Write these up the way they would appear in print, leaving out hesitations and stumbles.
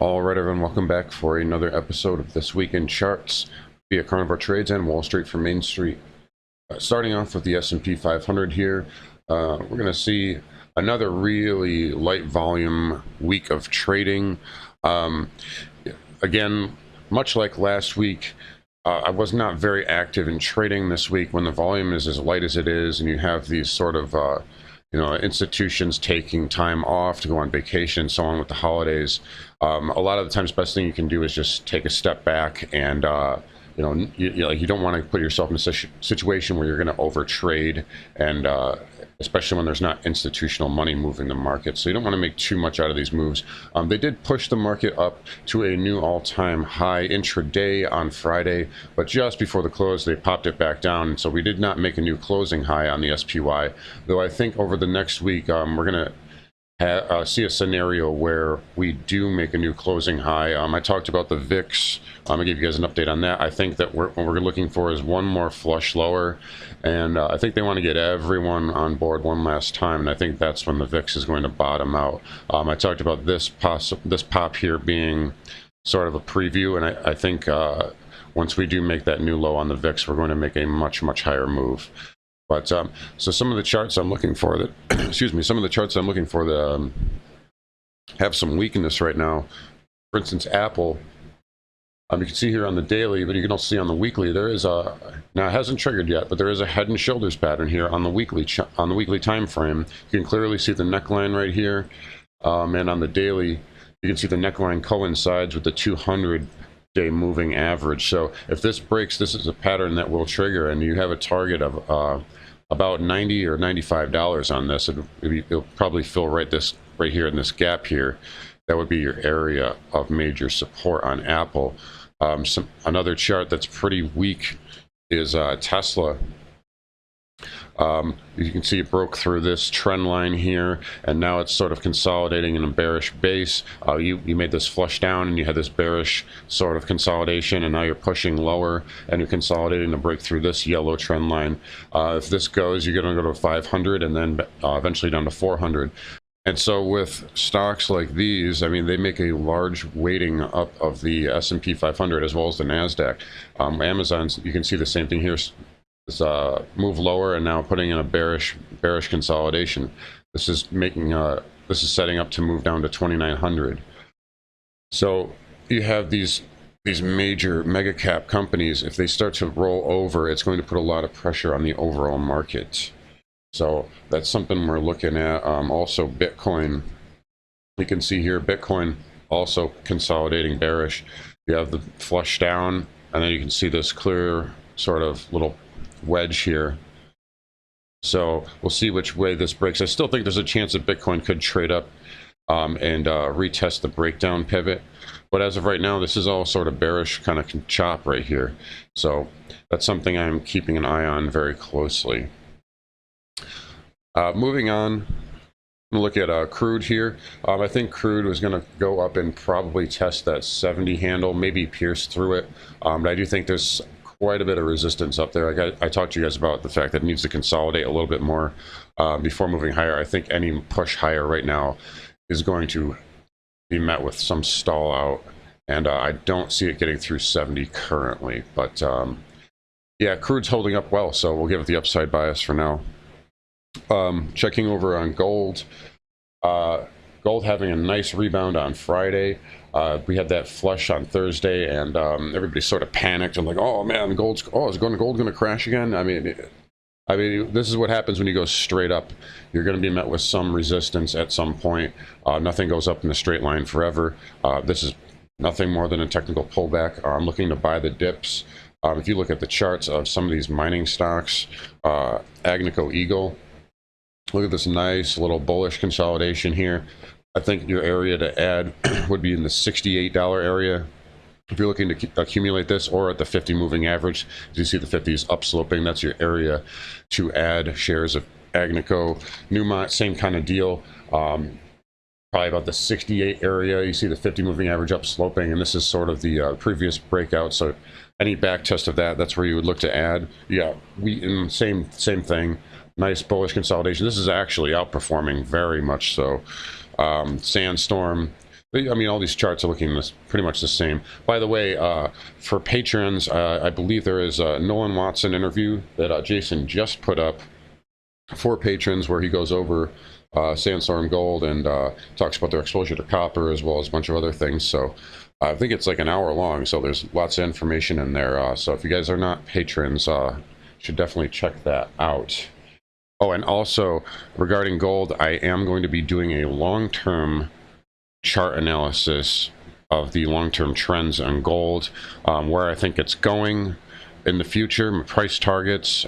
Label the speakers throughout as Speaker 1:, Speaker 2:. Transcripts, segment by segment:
Speaker 1: All right, everyone, welcome back for another episode of This Week in Charts via Carnivore Trades and Wall Street from Main Street. Starting off with the S&P 500 here, we're going to see another really light volume week of trading. Again, much like last week, I was not very active in trading this week when the volume is as light as it is, and you have these sort of institutions taking time off to go on vacation and so on with the holidays. A lot of the times, best thing you can do is just take a step back and you don't want to put yourself in a situation where you're going to overtrade, and especially when there's not institutional money moving the market. So you don't want to make too much out of these moves. They did push the market up to a new all-time high intraday on Friday, but just before the close, they popped it back down. So we did not make a new closing high on the SPY, though I think over the next week, we're going to see a scenario where we do make a new closing high. I talked about the VIX. I'm gonna give you guys an update on that. I think that what we're looking for is one more flush lower, and I think they want to get everyone on board one last time, and I think that's when the VIX is going to bottom out. I talked about this pop here being sort of a preview, and I think once we do make that new low on the VIX, we're going to make a much higher move. But so some of the charts I'm looking for that, some of the charts I'm looking for that have some weakness right now. For instance, Apple. You can see here on the daily, but you can also see on the weekly. There is now it hasn't triggered yet, but there is a head and shoulders pattern here on the weekly time frame. You can clearly see the neckline right here, and on the daily, you can see the neckline coincides with the 200-day moving average. So if this breaks, this is a pattern that will trigger, and you have a target of about $90 or $95 on this. It'll probably fill right here in this gap here. That would be your area of major support on Apple. Another chart that's pretty weak is Tesla. You can see it broke through this trend line here, and now it's sort of consolidating in a bearish base. You made this flush down, and you had this bearish sort of consolidation, and now you're pushing lower, and you're consolidating to break through this yellow trend line. If this goes, you're going to go to 500, and then eventually down to 400. And so with stocks like these, I mean, they make a large weighting up of the S&P 500 as well as the NASDAQ. Amazon, you can see the same thing here. This move lower and now putting in a bearish consolidation. This is setting up to move down to 2,900. So you have these major mega cap companies. If they start to roll over, it's going to put a lot of pressure on the overall market. So that's something we're looking at. Also, Bitcoin. You can see here, Bitcoin also consolidating bearish. You have the flush down, and then you can see this clear sort of little wedge here. So we'll see which way this breaks. I still think there's a chance that Bitcoin could trade up and retest the breakdown pivot. But as of right now, this is all sort of bearish kind of chop right here. So that's something I'm keeping an eye on very closely. Moving on, look at crude here. I think crude was going to go up and probably test that 70 handle, maybe pierce through it. But I do think there's quite a bit of resistance up there. I talked to you guys about the fact that it needs to consolidate a little bit more before moving higher. I think any push higher right now is going to be met with some stall out, and I don't see it getting through 70 currently. But yeah, crude's holding up well, so we'll give it the upside bias for now. Checking over on gold. Gold having a nice rebound on Friday. We had that flush on Thursday, and everybody sort of panicked and like, oh man, is gold going to crash again? I mean, this is what happens when you go straight up. You're going to be met with some resistance at some point. Nothing goes up in a straight line forever. This is nothing more than a technical pullback. I'm looking to buy the dips. If you look at the charts of some of these mining stocks, Agnico Eagle, look at this nice little bullish consolidation here. I think your area to add would be in the $68 area. If you're looking to accumulate this, or at the 50 moving average, as you see the 50 is upsloping, that's your area to add shares of Agnico. Newmont, same kind of deal. Probably about the 68 area. You see the 50 moving average upsloping, and this is sort of the previous breakout. So any back test of that, that's where you would look to add. Yeah, same thing. Nice bullish consolidation. This is actually outperforming very much so. Sandstorm, I mean, all these charts are looking pretty much the same. By the way, for patrons, I believe there is a Nolan Watson interview that Jason just put up for patrons where he goes over Sandstorm Gold and talks about their exposure to copper as well as a bunch of other things. So I think it's like an hour long, so there's lots of information in there. So if you guys are not patrons, should definitely check that out. Oh, and also regarding gold, I am going to be doing a long-term chart analysis of the long-term trends on gold, where I think it's going in the future, price targets,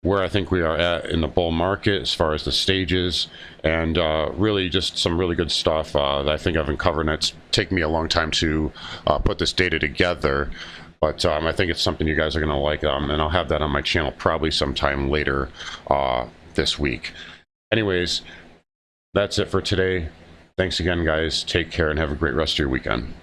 Speaker 1: where I think we are at in the bull market as far as the stages, and really just some really good stuff that I think I've uncovered. And it's taken me a long time to put this data together, but I think it's something you guys are going to like, and I'll have that on my channel probably sometime later this week. Anyways, that's it for today. Thanks again, guys. Take care and have a great rest of your weekend.